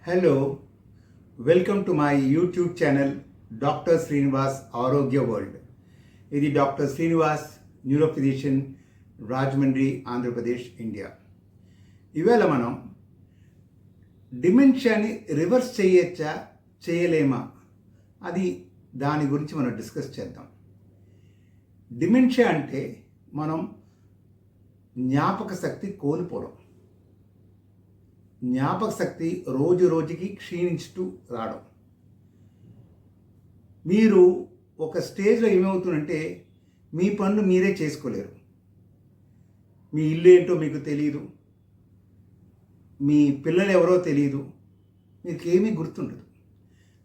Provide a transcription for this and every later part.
Hello welcome to my YouTube channel doctor Srinivas ఆరోగ్య world. ఇది doctor Srinivas neuro physician, Rajahmundry, Andhra Pradesh, India. ఇవాళ మనం డిమెన్షియాని రివర్స్ చేయొచ్చా చేయలేమా అది దాని గురించి మనం డిస్కస్ చేద్దాం. డిమెన్షియా అంటే మనం జ్ఞాపక శక్తి కోల్పోవడం, జ్ఞాపక శక్తి రోజు రోజుకి క్షీణించుతూ రావడం. మీరు ఒక స్టేజ్లో ఏమవుతుందంటే మీ పనులు మీరే చేసుకోలేరు. మీ ఇల్లు ఏంటో మీకు తెలియదు, మీ పిల్లలు ఎవరో తెలియదు, మీకు ఏమీ గుర్తుండదు.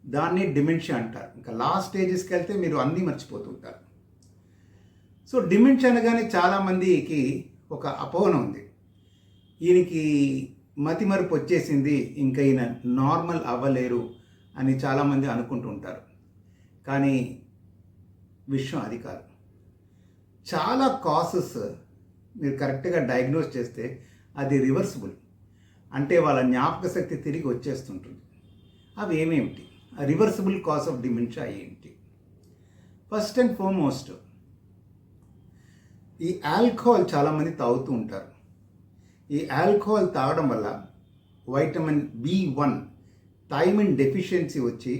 దాన్ని డిమెన్షియా అంటారు. ఇంకా లాస్ట్ స్టేజెస్కి వెళ్తే మీరు అన్నీ మర్చిపోతుంటారు. సో డిమెన్షియా అనగానే చాలామందికి ఒక అపోహన ఉంది, ఈయనకి మతిమరుపు వచ్చేసింది, ఇంకా ఈయన నార్మల్ అవ్వలేరు అని చాలామంది అనుకుంటూ ఉంటారు. కానీ విషయం అది కాదు. చాలా కాసెస్ మీరు కరెక్ట్గా డయాగ్నోస్ చేస్తే అది రివర్సిబుల్, అంటే వాళ్ళ జ్ఞాపక శక్తి తిరిగి వచ్చేస్తుంటుంది. అవి ఏమేమిటి? రివర్సిబుల్ కాజ్ ఆఫ్ డిమెన్షియా ఏంటి? ఫస్ట్ అండ్ ఫార్మోస్ట్, ఈ ఆల్కహాల్ చాలామంది తాగుతూ ఉంటారు. ఈ ఆల్కహాల్ తాగడం వల్ల వైటమిన్ B1 థైమిన్ డెఫిషియన్సీ వచ్చి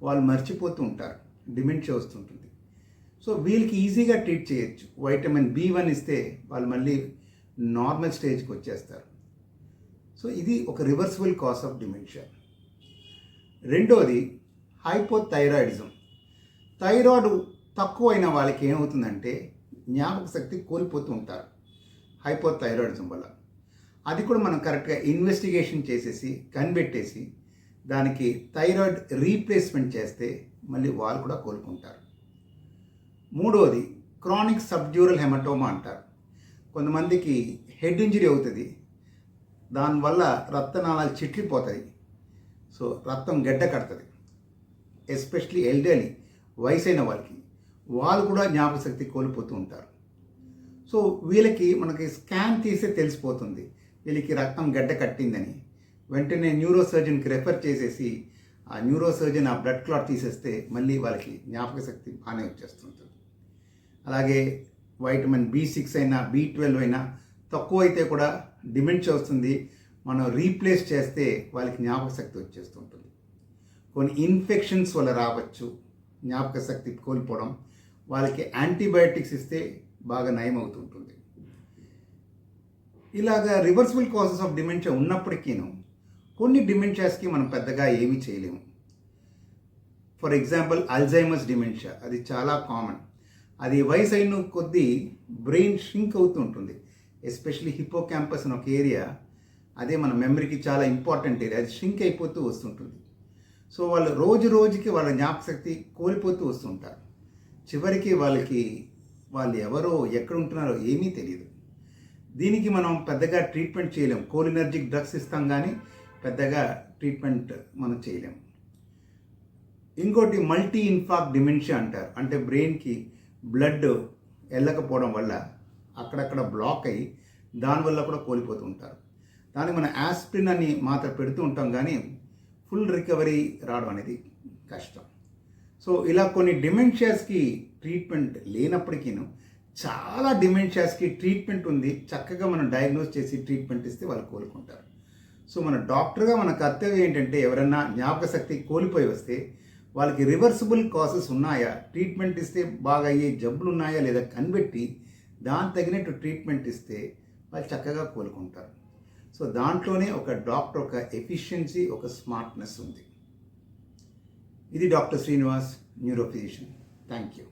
వాళ్ళు మర్చిపోతూ ఉంటారు, డిమెన్షియా వస్తుంటుంది. సో వీళ్ళకి ఈజీగా ట్రీట్ చేయొచ్చు. వైటమిన్ B1 ఇస్తే వాళ్ళు మళ్ళీ నార్మల్ స్టేజ్కి వచ్చేస్తారు. సో ఇది ఒక రివర్సిబుల్ కాజ్ ఆఫ్ డిమెన్షియా. రెండోది హైపోథైరాయిడిజం. థైరాయిడ్ తక్కువైన వాళ్ళకి ఏమవుతుందంటే జ్ఞాపక శక్తి కోల్పోతూ ఉంటారు హైపోథైరాయిడిజం వల్ల. అది కూడా మనం కరెక్ట్గా ఇన్వెస్టిగేషన్ చేసేసి కనిపెట్టేసి దానికి థైరాయిడ్ రీప్లేస్మెంట్ చేస్తే మళ్ళీ వాళ్ళు కూడా కోలుకుంటారు. మూడవది క్రానిక్ సబ్డ్యూరల్ హెమటోమా అంటారు. కొంతమందికి హెడ్ ఇంజరీ అవుతుంది, దానివల్ల రక్తనాళాలు చిట్లిపోతాయి. సో రక్తం గడ్డ కడుతుంది. ఎస్పెషలీ ఎల్డర్లీ, వయసైన వాళ్ళకి, వాళ్ళు కూడా జ్ఞాపక శక్తి కోల్పోతూ ఉంటారు. సో వీళ్ళకి మనకి స్కాన్ తీసే తెలిసిపోతుంది వీళ్ళకి రక్తం గడ్డ కట్టిందని. వెంటనే న్యూరో సర్జన్కి రెఫర్ చేసేసి ఆ న్యూరో సర్జన్ ఆ బ్లడ్ క్లాట్ తీసేస్తే మళ్ళీ వాళ్ళకి జ్ఞాపక శక్తి బాగానే వచ్చేస్తుంటుంది. అలాగే వైటమిన్ B6 అయినా B12 అయినా తక్కువ అయితే కూడా డిమెన్షియా వస్తుంది. మనం రీప్లేస్ చేస్తే వాళ్ళకి జ్ఞాపక శక్తి వచ్చేస్తుంటుంది. కొన్ని ఇన్ఫెక్షన్స్ వల్ల రావచ్చు జ్ఞాపక శక్తి కోల్పోవడం. వాళ్ళకి యాంటీబయాటిక్స్ ఇస్తే బాగా నయం అవుతుంటుంది. ఇలాగా రివర్సిబుల్ కాజెస్ ఆఫ్ డిమెన్షియా ఉన్నప్పటికీను కొన్ని డిమెన్షియాస్కి మనం పెద్దగా ఏమీ చేయలేము. ఫర్ ఎగ్జాంపుల్ అల్జైమర్స్ డిమెన్షియా, అది చాలా కామన్. అది వయసు అయిన కొద్దీ బ్రెయిన్ షింక్ అవుతూ ఉంటుంది. ఎస్పెషలీ హిప్పోక్యాంపస్ అని ఒక ఏరియా, అదే మన మెమరీకి చాలా ఇంపార్టెంట్ ఏరియా, అది షింక్ అయిపోతూ వస్తుంటుంది. సో వాళ్ళు రోజు రోజుకి వాళ్ళ జ్ఞాపకశక్తి కోల్పోతూ వస్తుంటారు. చివరికి వాళ్ళు ఎవరో ఎక్కడ ఉంటున్నారో ఏమీ తెలియదు. దీనికి మనం పెద్దగా ట్రీట్మెంట్ చేయలేం. కోలినర్జిక్ డ్రగ్స్ ఇస్తాం కానీ పెద్దగా ట్రీట్మెంట్ మనం చేయలేం. ఇంకోటి మల్టీ ఇన్ఫార్క్ట్ డిమెన్షియా అంటారు. అంటే బ్రెయిన్కి బ్లడ్ వెళ్ళకపోవడం వల్ల అక్కడక్కడ బ్లాక్ అయ్యి దానివల్ల కూడా కోల్పోతూ ఉంటారు. దానికి మనం ఆస్పిరిన్ అని మాత్రం పెడుతూ ఉంటాం కానీ ఫుల్ రికవరీ రావడం అనేది కష్టం. సో ఇలా కొన్ని డిమెన్షియాస్కి ట్రీట్మెంట్ లేనప్పటికీ చాలా డిమెన్షియాస్కి ట్రీట్మెంట్ ఉంది. చక్కగా మనం డయాగ్నోస్ చేసి ట్రీట్మెంట్ ఇస్తే వాళ్ళు కోలుకుంటారు. సో మన డాక్టర్గా మన కర్తవ్యం ఏంటంటే ఎవరన్నా జ్ఞాపక శక్తి కోల్పోయి వస్తే వాళ్ళకి రివర్సిబుల్ కాసెస్ ఉన్నాయా, ట్రీట్మెంట్ ఇస్తే బాగా అయ్యే జబ్బులు ఉన్నాయా లేదా కనిపెట్టి దానికి తగినట్టు ట్రీట్మెంట్ ఇస్తే వాళ్ళు చక్కగా కోలుకుంటారు. సో దాంట్లోనే ఒక డాక్టర్ ఒక ఎఫిషియన్సీ, ఒక స్మార్ట్నెస్ ఉంది. ఇది doctor Srinivas neuro physician. Thank you.